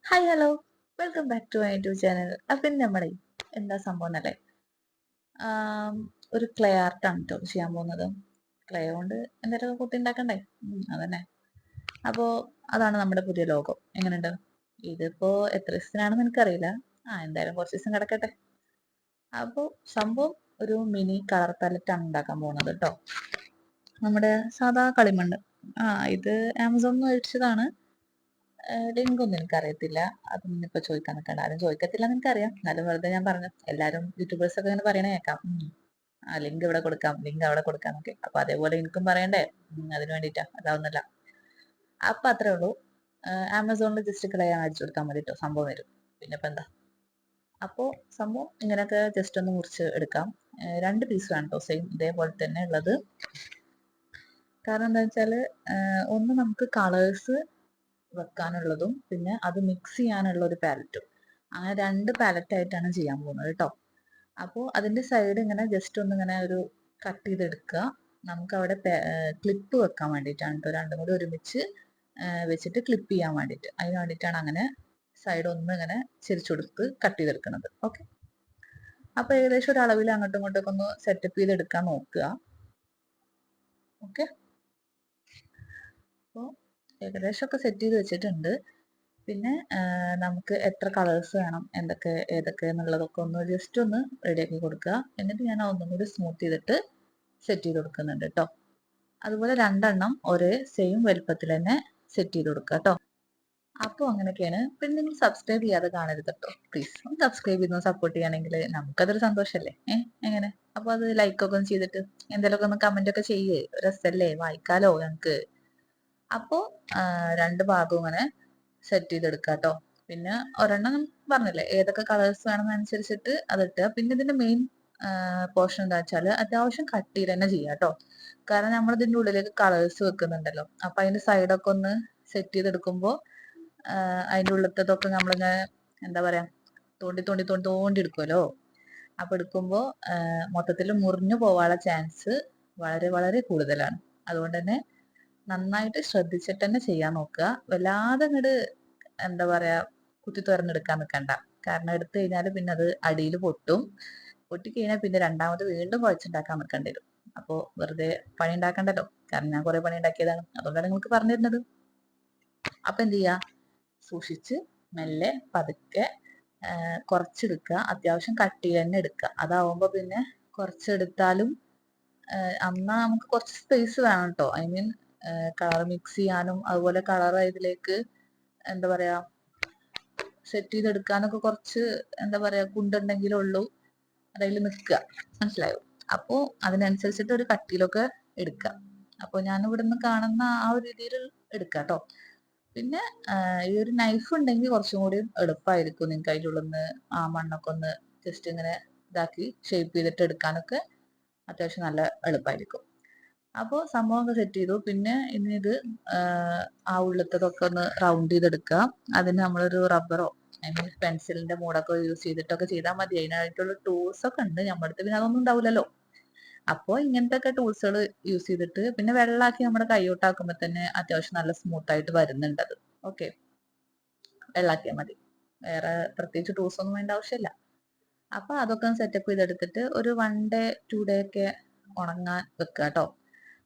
Hi hello welcome back to my YouTube channel. അപ്പം ഇന്ന് നമ്മളെ എന്താ സംഭവം എന്നല്ലേ, ആം, ഒരു ക്ലേ ആർട്ടാണ് കേട്ടോ ചെയ്യാൻ പോകുന്നത്. ക്ലേ കൊണ്ട് എന്തെങ്കിലുമൊക്കെ കുത്തി ഉണ്ടാക്കണ്ടേ. അതന്നെ. അപ്പോൾ അതാണ് നമ്മുടെ പുതിയ ലോഗോ. എങ്ങനെയുണ്ട്? ഇതിപ്പോ എത്ര ദിവസത്തിനാണെന്ന് എനിക്കറിയില്ല. എന്തായാലും കുറച്ച് ദിവസം കിടക്കട്ടെ. അപ്പോൾ സംഭവം ഒരു മിനി കളർ പാലറ്റാണ് ഉണ്ടാക്കാൻ പോകുന്നത് കേട്ടോ. നമ്മുടെ സാധാ കളിമണ്ണ്. ഇത് ആമസോണിൽ നിന്ന് മേടിച്ചതാണ്. ലിങ്ക് ഒന്നും എനിക്കറിയത്തില്ല. അതൊന്നും ഇപ്പൊ ചോദിക്കാൻ നിൽക്കണ്ട. ആരും ചോദിക്കത്തില്ല എന്ന് എനിക്കറിയാം. എന്നാലും വെറുതെ ഞാൻ പറഞ്ഞു. എല്ലാരും യൂട്യൂബേഴ്സ് ഒക്കെ ഇങ്ങനെ പറയണ കേൾക്കാം. ലിങ്ക് ഇവിടെ കൊടുക്കാം, ലിങ്ക് അവിടെ കൊടുക്കാം എന്നൊക്കെ. അപ്പൊ അതേപോലെ എനിക്കും പറയണ്ടേ. അതിന് വേണ്ടിയിട്ടാ. അതാവുന്നില്ല. അപ്പൊ അത്രേ ഉള്ളൂ. ആമസോണിൽ ജസ്റ്റ് കളയാൻ അടിച്ചു കൊടുത്താൽ മതി കേട്ടോ. സംഭവം വരും. പിന്നെ ഇപ്പൊ എന്താ. അപ്പോ സംഭവം ഇങ്ങനെയൊക്കെ ജസ്റ്റ് ഒന്ന് മുറിച്ച് എടുക്കാം. രണ്ട് പീസ് വേണം കേട്ടോ. സെയിം ഇതേപോലെ തന്നെ ഉള്ളത്. കാരണം എന്താ വെച്ചാല് ഒന്ന് നമുക്ക് കളേഴ്സ് വെക്കാനുള്ളതും പിന്നെ അത് മിക്സ് ചെയ്യാനുള്ള ഒരു പാലറ്റും, അങ്ങനെ രണ്ട് പാലറ്റ് ആയിട്ടാണ് ചെയ്യാൻ പോകുന്നത് കേട്ടോ. അപ്പോൾ അതിന്റെ സൈഡ് ഇങ്ങനെ ജസ്റ്റ് ഒന്ന് ഇങ്ങനെ ഒരു കട്ട് ചെയ്തെടുക്കുക. നമുക്ക് അവിടെ ക്ലിപ്പ് വെക്കാൻ വേണ്ടിയിട്ടാണ് കേട്ടോ. രണ്ടും കൂടി ഒരുമിച്ച് വെച്ചിട്ട് ക്ലിപ്പ് ചെയ്യാൻ വേണ്ടിയിട്ട്, അതിന് വേണ്ടിയിട്ടാണ് അങ്ങനെ സൈഡ് ഒന്ന് ഇങ്ങനെ ചിരിച്ചു കൊടുത്ത് കട്ട് ചെയ്തെടുക്കുന്നത്. ഓക്കെ. അപ്പൊ ഏകദേശം ഒരു അളവിൽ അങ്ങോട്ടും ഇങ്ങോട്ടൊക്കെ ഒന്ന് സെറ്റപ്പ് ചെയ്തെടുക്കാൻ നോക്കുക. ഓക്കെ. അപ്പോൾ ഏകദേശം ഒക്കെ സെറ്റ് ചെയ്ത് വെച്ചിട്ടുണ്ട്. പിന്നെ നമുക്ക് എത്ര കളേഴ്സ് വേണം, എന്തൊക്കെ ഏതൊക്കെ എന്നുള്ളതൊക്കെ ഒന്ന് ജസ്റ്റ് ഒന്ന് റെഡിയാക്കി കൊടുക്കുക. എന്നിട്ട് ഞാൻ ഒന്നും കൂടി സ്മൂത്ത് ചെയ്തിട്ട് സെറ്റ് ചെയ്ത് കൊടുക്കുന്നുണ്ട് കേട്ടോ. അതുപോലെ രണ്ടെണ്ണം ഒരേ സെയിം വലുപ്പത്തിൽ തന്നെ സെറ്റ് ചെയ്ത് കൊടുക്കുക കേട്ടോ. അപ്പോൾ അങ്ങനെയൊക്കെയാണ്. പിന്നെ നിങ്ങൾ സബ്സ്ക്രൈബ് ചെയ്യാതെ കാണരുത് കേട്ടോ. പ്ലീസ് ഒന്ന് സബ്സ്ക്രൈബ് ചെയ്ത് സപ്പോർട്ട് ചെയ്യുകയാണെങ്കിൽ നമുക്കതൊരു സന്തോഷമല്ലേ. എങ്ങനെ? അപ്പോൾ അത് ലൈക്കൊക്കെ ഒന്ന് ചെയ്തിട്ട് എന്തെങ്കിലുമൊക്കെ ഒന്ന് കമന്റ് ഒക്കെ ചെയ്യേ. രസമല്ലേ, വായിക്കാലോ ഞങ്ങൾക്ക്. അപ്പോൾ രണ്ട് ഭാഗവും ഇങ്ങനെ സെറ്റ് ചെയ്തെടുക്കുക കേട്ടോ. പിന്നെ ഒരെണ്ണം പറഞ്ഞില്ലേ, ഏതൊക്കെ കളേഴ്സ് വേണമെന്നനുസരിച്ചിട്ട് അതിട്ട്. പിന്നെ ഇതിന്റെ മെയിൻ പോർഷൻ എന്താ വെച്ചാൽ അത്യാവശ്യം കട്ടിയിൽ തന്നെ ചെയ്യാം കേട്ടോ. കാരണം നമ്മൾ ഇതിന്റെ ഉള്ളിലേക്ക് കളേഴ്സ് വെക്കുന്നുണ്ടല്ലോ. അപ്പൊ അതിന്റെ സൈഡൊക്കെ ഒന്ന് സെറ്റ് ചെയ്തെടുക്കുമ്പോൾ അതിന്റെ ഉള്ളിലത്തതൊക്കെ നമ്മളിങ്ങനെ എന്താ പറയാ, തോണ്ടി തോണ്ടി തോണ്ടി തോണ്ടി എടുക്കുമല്ലോ. അപ്പൊ എടുക്കുമ്പോൾ മൊത്തത്തിൽ മുറിഞ്ഞു പോവാനുള്ള ചാൻസ് വളരെ വളരെ കൂടുതലാണ്. അതുകൊണ്ട് തന്നെ നന്നായിട്ട് ശ്രദ്ധിച്ചിട്ട് തന്നെ ചെയ്യാൻ നോക്കുക. വല്ലാതെ അങ്ങോട്ട് എന്താ പറയാ കുത്തി തുറന്നെടുക്കാൻ നിൽക്കണ്ട. കാരണം എടുത്തു കഴിഞ്ഞാൽ പിന്നെ അത് അടിയിൽ പൊട്ടും. പൊട്ടിക്കഴിഞ്ഞാൽ പിന്നെ രണ്ടാമത് വീണ്ടും കുഴച്ചുണ്ടാക്കാൻ നിൽക്കേണ്ടി വരും. അപ്പോൾ വെറുതെ പണി ഉണ്ടാക്കണ്ടല്ലോ. കാരണം ഞാൻ കുറെ പണി ഉണ്ടാക്കിയതാണ്, അതുകൊണ്ടാണ് നിങ്ങൾക്ക് പറഞ്ഞു തരുന്നത്. അപ്പൊ എന്ത് ചെയ്യാ, സൂക്ഷിച്ച് മെല്ലെ പതുക്കെ കുറച്ചെടുക്കുക. അത്യാവശ്യം കട്ടിയിൽ തന്നെ എടുക്കുക. അതാവുമ്പോ പിന്നെ കുറച്ചെടുത്താലും അന്നാ നമുക്ക് കുറച്ച് സ്പേസ് വേണം കേട്ടോ. ഐ മീൻ കളർ മിക്സ് ചെയ്യാനും അതുപോലെ കളർ ഇതിലേക്ക് എന്താ പറയാ സെറ്റ് ചെയ്തെടുക്കാനൊക്കെ കുറച്ച് എന്താ പറയാ കുണ്ടുണ്ടെങ്കിലേ ഉള്ളൂ അതിൽ നിൽക്കുക. മനസ്സിലായോ? അപ്പോ അതിനനുസരിച്ചിട്ട് ഒരു കട്ടിയിലൊക്കെ എടുക്കുക. അപ്പൊ ഞാൻ ഇവിടുന്ന് കാണുന്ന ആ ഒരു രീതിയിൽ എടുക്കുക കേട്ടോ. പിന്നെ ഈ ഒരു നൈഫ് ഉണ്ടെങ്കിൽ കുറച്ചും കൂടി എളുപ്പമായിരിക്കും നിങ്ങൾക്ക് അതിൻ്റെ ഉള്ളിൽ നിന്ന് ആ മണ്ണൊക്കെ ഒന്ന് ജസ്റ്റ് ഇങ്ങനെ ഇതാക്കി ഷേപ്പ് ചെയ്തിട്ട് എടുക്കാനൊക്കെ അത്യാവശ്യം നല്ല എളുപ്പമായിരിക്കും. അപ്പോൾ സംഭവമൊക്കെ സെറ്റ് ചെയ്തു. പിന്നെ ഇനി ഇത് ആ ഉള്ളിലത്തതൊക്കെ ഒന്ന് റൗണ്ട് ചെയ്തെടുക്കുക. അതിന് നമ്മളൊരു റബ്ബറോ ഐ മീൻ പെൻസിലിന്റെ മൂടൊക്കെ യൂസ് ചെയ്തിട്ടൊക്കെ ചെയ്താൽ മതി. അതിനായിട്ടുള്ള ടൂൾസ് ഒക്കെ ഉണ്ട്. നമ്മുടെ അടുത്ത് പിന്നെ അതൊന്നും ഉണ്ടാവില്ലല്ലോ. അപ്പോൾ ഇങ്ങനത്തെ ഒക്കെ ടൂൾസുകൾ യൂസ് ചെയ്തിട്ട് പിന്നെ വെള്ളമാക്കി നമ്മുടെ കൈയോട്ടാക്കുമ്പോൾ തന്നെ അത്യാവശ്യം നല്ല സ്മൂത്ത് ആയിട്ട് വരുന്നുണ്ട് അത്. ഓക്കെ. വെള്ളാക്കിയാൽ മതി. വേറെ പ്രത്യേകിച്ച് ടൂൾസ് ഒന്നും വേണ്ട ആവശ്യമില്ല. അപ്പൊ അതൊക്കെ സെറ്റപ്പ് ചെയ്തെടുത്തിട്ട് ഒരു 1 ഡേ 2 ഡേ ഒക്കെ ഉണങ്ങാൻ വെക്കുക കേട്ടോ.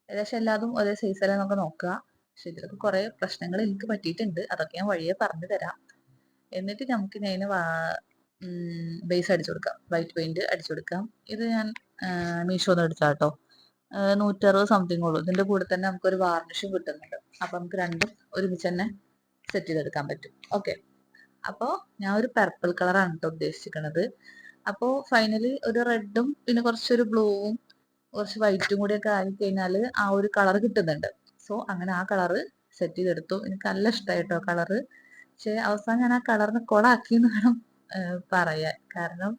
ഏകദേശം എല്ലാതും ഒരേ സൈസിലെ നമുക്ക് നോക്കുക. പക്ഷെ ഇതിലൊക്കെ കുറെ പ്രശ്നങ്ങൾ എനിക്ക് പറ്റിയിട്ടുണ്ട്. അതൊക്കെ ഞാൻ വഴിയെ പറഞ്ഞു തരാം. എന്നിട്ട് നമുക്ക് ഇനി അതിന് ബേസ് അടിച്ചു കൊടുക്കാം. വൈറ്റ് പെയിന്റ് അടിച്ചു കൊടുക്കാം. ഇത് ഞാൻ മീഷോന്ന് എടുത്താ കേട്ടോ. 160 സംതിങ് ഉള്ളൂ. ഇതിന്റെ കൂടെ തന്നെ നമുക്ക് ഒരു വാർണിഷും കിട്ടുന്നുണ്ട്. അപ്പൊ നമുക്ക് രണ്ടും ഒരുമിച്ച് തന്നെ സെറ്റ് ചെയ്തെടുക്കാൻ പറ്റും. ഓക്കെ. അപ്പോ ഞാൻ ഒരു പർപ്പിൾ കളറാണ് കേട്ടോ ഉദ്ദേശിക്കുന്നത്. അപ്പോ ഫൈനലി ഒരു റെഡും പിന്നെ കുറച്ചൊരു ബ്ലൂവും കുറച്ച് വൈറ്റും കൂടി ഒക്കെ ആയി കഴിഞ്ഞാൽ ആ ഒരു കളർ കിട്ടുന്നുണ്ട്. സോ അങ്ങനെ ആ കളറ് സെറ്റ് ചെയ്തെടുത്തു. എനിക്ക് നല്ല ഇഷ്ടമായിട്ടോ കളറ്. പക്ഷെ അവസാനം ഞാൻ ആ കളറിന് കൊളാക്കി എന്ന് വേണം പറയാൻ. കാരണം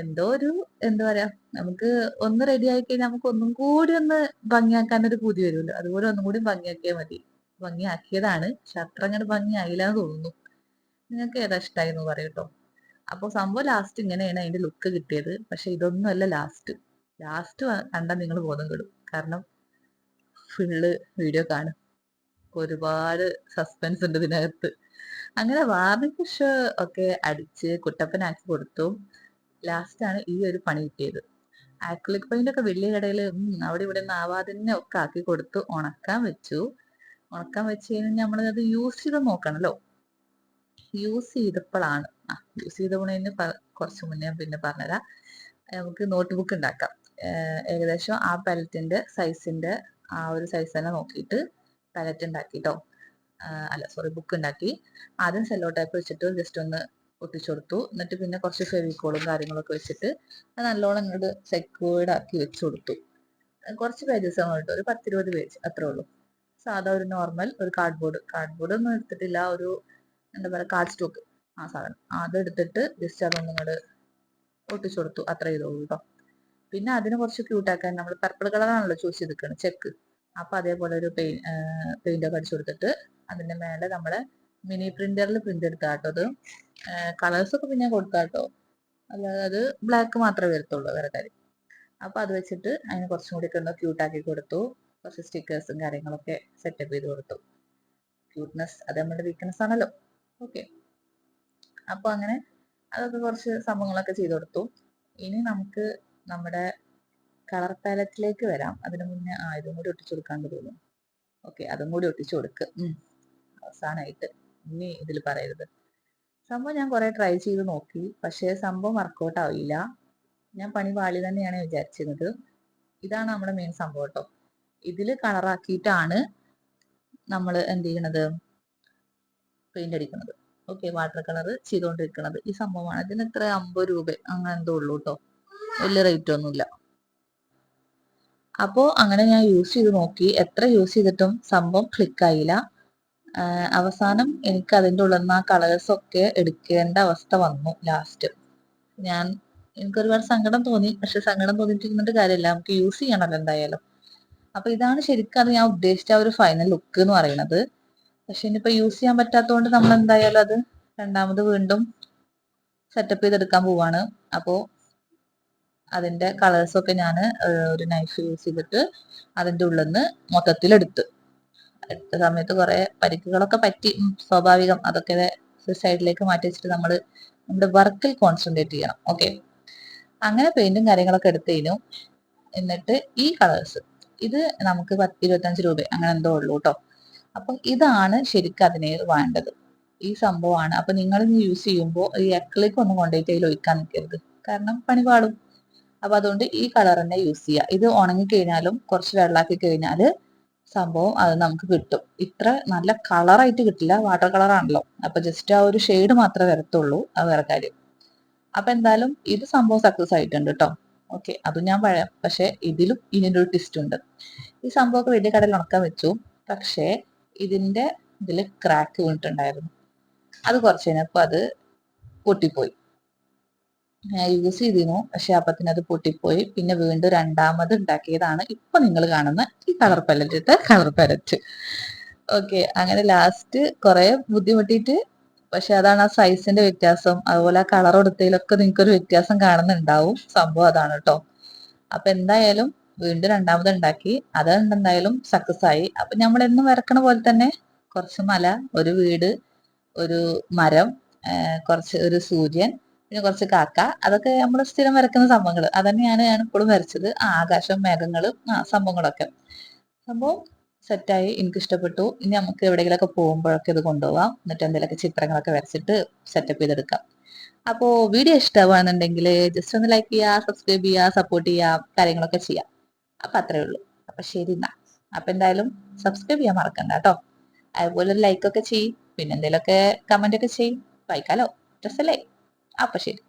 എന്തോ ഒരു എന്താ പറയാ, നമുക്ക് ഒന്ന് റെഡി ആയി കഴിഞ്ഞാൽ നമുക്ക് ഒന്നും കൂടി ഒന്ന് ഭംഗിയാക്കാൻ ഒരു പൂതി വരുമല്ലോ. അതുപോലെ ഒന്നും കൂടി ഭംഗിയാക്കിയാൽ മതി. ഭംഗിയാക്കിയതാണ്, പക്ഷെ അത്ര അങ്ങോട്ട് ഭംഗിയായില്ല എന്ന് തോന്നുന്നു. നിങ്ങൾക്ക് ഏതാ ഇഷ്ടമായി എന്ന് പറയൂട്ടോ. അപ്പോൾ സംഭവം ലാസ്റ്റ് ഇങ്ങനെയാണ് അതിന്റെ ലുക്ക് കിട്ടിയത്. പക്ഷെ ഇതൊന്നും അല്ല ലാസ്റ്റ്. ലാസ്റ്റ് കണ്ടാൽ നിങ്ങൾ ബോധം കെടും. കാരണം ഫുള്ള് വീഡിയോ കാണും. ഒരുപാട് സസ്പെൻസ് ഉണ്ട് ഇതിനകത്ത്. അങ്ങനെ വാർണിഷ് ഒക്കെ അടിച്ച് കുട്ടപ്പനാക്കി കൊടുത്തു. ലാസ്റ്റാണ് ഈ ഒരു പണി കിട്ടിയത്. ആക്രിലിക് പെയിന്റ് ഒക്കെ വലിയ കടയിൽ അവിടെ ഇവിടെ നിന്ന് ആവാതിന്നെ ഒക്കെ ആക്കി കൊടുത്തു. ഉണക്കാൻ വെച്ചു. ഉണക്കാൻ വെച്ച് കഴിഞ്ഞാൽ നമ്മളത് യൂസ് ചെയ്ത് നോക്കണല്ലോ. യൂസ് ചെയ്തപ്പോഴാണ് യൂസ് ചെയ്തപ്പോഴേന് കുറച്ച് മുന്നേ പിന്നെ പറഞ്ഞുതരാം. നമുക്ക് നോട്ട് ബുക്ക് ഉണ്ടാക്കാം. ഏകദേശം ആ പാലറ്റിന്റെ സൈസിന്റെ ആ ഒരു സൈസ് തന്നെ നോക്കിയിട്ട് പാലറ്റ് ഉണ്ടാക്കിട്ടോ. അല്ല സോറി, ബുക്ക് ഉണ്ടാക്കി. ആദ്യം സെല്ലോ ടൈപ്പ് വെച്ചിട്ട് ജസ്റ്റ് ഒന്ന് ഒട്ടിച്ചു കൊടുത്തു. എന്നിട്ട് പിന്നെ കുറച്ച് ഫെവിക്കോളും കാര്യങ്ങളൊക്കെ വെച്ചിട്ട് നല്ലോണം ഇങ്ങോട്ട് സെക്യൂർഡ് ആക്കി വെച്ചു കൊടുത്തു. കുറച്ച് പേജസ് ആണ് കേട്ടോ, ഒരു 10-20 പേജ് അത്രേ ഉള്ളൂ. സാധാ ഒരു നോർമൽ ഒരു കാർഡ്ബോർഡ് ഒന്നും എടുത്തിട്ടില്ല, ഒരു എന്താ പറയുക കാർഡ് സ്റ്റോക്ക്, ആ സാധനം അതെടുത്തിട്ട് ജസ്റ്റ് അതൊന്നും ഇങ്ങോട്ട് ഒട്ടിച്ചു കൊടുത്തു. അത്ര ചെയ്തോളൂ കേട്ടോ. പിന്നെ അതിന് കുറച്ച് ക്യൂട്ടാക്കാൻ നമ്മൾ പർപ്പിൾ കളറാണല്ലോ ചൂസ് ചെയ്തിരിക്കുന്നത് ചെക്ക്. അപ്പൊ അതേപോലെ ഒരു പെയിന്റ് ഒക്കെ അടിച്ചു കൊടുത്തിട്ട് അതിന്റെ മേലെ നമ്മളെ മിനി പ്രിന്ററിൽ പ്രിന്റ് എടുത്താട്ടോ. അത് കളേഴ്സ് ഒക്കെ പിന്നെ കൊടുത്താട്ടോ, അല്ലാതെ അത് ബ്ലാക്ക് മാത്രമേ വരത്തുള്ളൂ വേറെ കാര്യം. അപ്പൊ അത് വെച്ചിട്ട് അതിന് കുറച്ചും കൂടി ഒക്കെ ഒന്ന് ക്യൂട്ടാക്കി കൊടുത്തു. കുറച്ച് സ്റ്റിക്കേഴ്സും കാര്യങ്ങളൊക്കെ സെറ്റപ്പ് ചെയ്ത് കൊടുത്തു. ക്യൂട്ട്നെസ് അത് നമ്മുടെ വീക്ക്നെസ് ആണല്ലോ. ഓക്കെ, അപ്പൊ അങ്ങനെ അതൊക്കെ കുറച്ച് സംഭവങ്ങളൊക്കെ ചെയ്തു കൊടുത്തു. ഇനി നമുക്ക് നമ്മുടെ കളർ പാലറ്റിലേക്ക് വരാം. അതിനു മുന്നേ ഇതും കൂടി ഒട്ടിച്ചു കൊടുക്കാണ്ട് തോന്നുന്നു. ഓക്കെ, അതും കൂടി ഒട്ടിച്ചു കൊടുക്ക്. അവസാനമായിട്ട് ഇനി ഇതിൽ പറയരുത്. സംഭവം ഞാൻ കുറെ ട്രൈ ചെയ്ത് നോക്കി, പക്ഷേ സംഭവം വർക്കൗട്ട് ആവില്ല. ഞാൻ പണി പാളി തന്നെയാണ് വിചാരിച്ചിരുന്നത്. ഇതാണ് നമ്മുടെ മെയിൻ സംഭവം കേട്ടോ. ഇതിൽ കളറാക്കിയിട്ടാണ് നമ്മൾ എന്ത് ചെയ്യണത്, പെയിന്റ് അടിക്കുന്നത്. ഓക്കെ, വാട്ടർ കളർ ചെയ്തുകൊണ്ടിരിക്കുന്നത് ഈ സംഭവമാണ്. ഇതിന് എത്ര 50 രൂപ അങ്ങനെ എന്തോ ഉള്ളൂ കേട്ടോ, വലിയ റേറ്റ് ഒന്നുമില്ല. അപ്പോ അങ്ങനെ ഞാൻ യൂസ് ചെയ്ത് നോക്കി. എത്ര യൂസ് ചെയ്തിട്ടും സംഭവം ക്ലിക്കായില്ല. അവസാനം എനിക്ക് അതിൻ്റെ ഉള്ളിൽ നിന്ന് ആ കളേഴ്സ് ഒക്കെ എടുക്കേണ്ട അവസ്ഥ വന്നു ലാസ്റ്റ്. എനിക്ക് ഒരുപാട് സങ്കടം തോന്നി. പക്ഷെ സങ്കടം തോന്നിട്ടിരുന്നിട്ട് കാര്യമില്ല, നമുക്ക് യൂസ് ചെയ്യണല്ലോ എന്തായാലും. അപ്പൊ ഇതാണ് ശരിക്കും അത് ഞാൻ ഉദ്ദേശിച്ച ഒരു ഫൈനൽ ലുക്ക് എന്ന് പറയുന്നത്. പക്ഷെ ഇനിയിപ്പോ യൂസ് ചെയ്യാൻ പറ്റാത്തതുകൊണ്ട് നമ്മൾ എന്തായാലും അത് രണ്ടാമത് വീണ്ടും സെറ്റപ്പ് ചെയ്തെടുക്കാൻ പോവാണ്. അപ്പോ അതിന്റെ കളേഴ്സൊക്കെ ഞാൻ ഒരു നൈഫ് യൂസ് ചെയ്തിട്ട് അതിന്റെ ഉള്ളിൽ നിന്ന് മൊത്തത്തിൽ എടുത്ത സമയത്ത് കുറെ പരിക്കുകളൊക്കെ പറ്റി. സ്വാഭാവികം, അതൊക്കെ സൈഡിലേക്ക് മാറ്റി വെച്ചിട്ട് നമ്മൾ നമ്മുടെ വർക്കിൽ കോൺസെൻട്രേറ്റ് ചെയ്യണം. ഓക്കെ, അങ്ങനെ പെയിന്റും കാര്യങ്ങളൊക്കെ എടുത്തു കഴിഞ്ഞു. എന്നിട്ട് ഈ കളേഴ്സ് ഇത് നമുക്ക് 25 രൂപ അങ്ങനെ എന്തോ ഉള്ളൂ കേട്ടോ. അപ്പൊ ഇതാണ് ശരിക്കും അതിന് വേണ്ടത്, ഈ സംഭവമാണ്. അപ്പൊ നിങ്ങൾ യൂസ് ചെയ്യുമ്പോൾ ഈ അക്രിലിക് ഒന്നും കൊണ്ടുപോയിട്ട് അതിൽ ഒഴിക്കാൻ നിൽക്കരുത്, കാരണം പണി പാടും. അപ്പൊ അതുകൊണ്ട് ഈ കളർ തന്നെ യൂസ് ചെയ്യുക. ഇത് ഉണങ്ങി കഴിഞ്ഞാലും കുറച്ച് വെള്ളാക്കി കഴിഞ്ഞാല് സംഭവം അത് നമുക്ക് കിട്ടും. ഇത്ര നല്ല കളറായിട്ട് കിട്ടില്ല, വാട്ടർ കളറാണല്ലോ. അപ്പൊ ജസ്റ്റ് ആ ഒരു ഷെയ്ഡ് മാത്രമേ വരത്തുള്ളൂ, അത് വേറെ കാര്യം. അപ്പൊ എന്തായാലും ഇത് സംഭവം സക്സസ് ആയിട്ടുണ്ട് കേട്ടോ. ഓക്കെ, അതും ഞാൻ പറയാം. പക്ഷെ ഇതിലും ഇനിയൊരു ട്വിസ്റ്റ് ഉണ്ട്. ഈ സംഭവമൊക്കെ വലിയ കടയിൽ ഉണക്കാൻ വെച്ചു, പക്ഷേ ഇതിൽ ക്രാക്ക് വീണിട്ടുണ്ടായിരുന്നു. അത് കുറച്ച് കഴിഞ്ഞപ്പോ അത് പൊട്ടിപ്പോയി. ഞാൻ യൂസ് ചെയ്തിരുന്നു, പക്ഷെ അപ്പത്തിന് അത് പൊട്ടിപ്പോയി. പിന്നെ വീണ്ടും രണ്ടാമത് ഉണ്ടാക്കിയതാണ് ഇപ്പൊ നിങ്ങൾ കാണുന്ന ഈ കളർ പാലറ്റ്. ഓക്കെ, അങ്ങനെ ലാസ്റ്റ് കുറെ ബുദ്ധിമുട്ടിയിട്ട്, പക്ഷെ അതാണ് ആ സൈസിന്റെ വ്യത്യാസം, അതുപോലെ ആ കളർ കൊടുത്തതിലൊക്കെ നിങ്ങൾക്ക് ഒരു വ്യത്യാസം കാണുന്നുണ്ടാവും. സംഭവം അതാണ് കേട്ടോ. അപ്പൊ എന്തായാലും വീണ്ടും രണ്ടാമത് ഉണ്ടാക്കി, അത് എന്തായാലും സക്സസ് ആയി. അപ്പൊ നമ്മൾ എന്നും വരക്കണ പോലെ തന്നെ കുറച്ച് മല, ഒരു വീട്, ഒരു മരം, കുറച്ച് ഒരു സൂര്യൻ, പിന്നെ കുറച്ച് കാക്ക, അതൊക്കെ നമ്മൾ സ്ഥിരം വരക്കുന്ന സംഭവങ്ങൾ അതന്നെയാണ് ഞാൻ ഇപ്പോഴും വരച്ചത്. ആകാശം, മേഘങ്ങളും സംഭവങ്ങളൊക്കെ. സംഭവം സെറ്റായി, എനിക്ക് ഇഷ്ടപ്പെട്ടു. ഇനി നമുക്ക് എവിടെയെങ്കിലുമൊക്കെ പോകുമ്പോഴൊക്കെ ഇത് കൊണ്ടുപോകാം. എന്നിട്ട് എന്തെങ്കിലുമൊക്കെ ചിത്രങ്ങളൊക്കെ വരച്ചിട്ട് സെറ്റപ്പ് ചെയ്തെടുക്കാം. അപ്പോൾ വീഡിയോ ഇഷ്ടമാണെന്നുണ്ടെങ്കിൽ ജസ്റ്റ് ഒന്ന് ലൈക്ക് ചെയ്യുക, സബ്സ്ക്രൈബ് ചെയ്യുക, സപ്പോർട്ട് ചെയ്യുക, കാര്യങ്ങളൊക്കെ ചെയ്യാം. അപ്പൊ അത്രേ ഉള്ളൂ. അപ്പൊ ശരി എന്നാ. അപ്പൊ എന്തായാലും സബ്സ്ക്രൈബ് ചെയ്യാൻ മറക്കണ്ട കേട്ടോ. അതുപോലെ ഒരു ലൈക്ക് ഒക്കെ ചെയ്യും, പിന്നെ എന്തെങ്കിലുമൊക്കെ കമന്റ് ഒക്കെ ചെയ്യും. വായിക്കാലോ, രസല്ലേ? അപ്പൊ ശരി.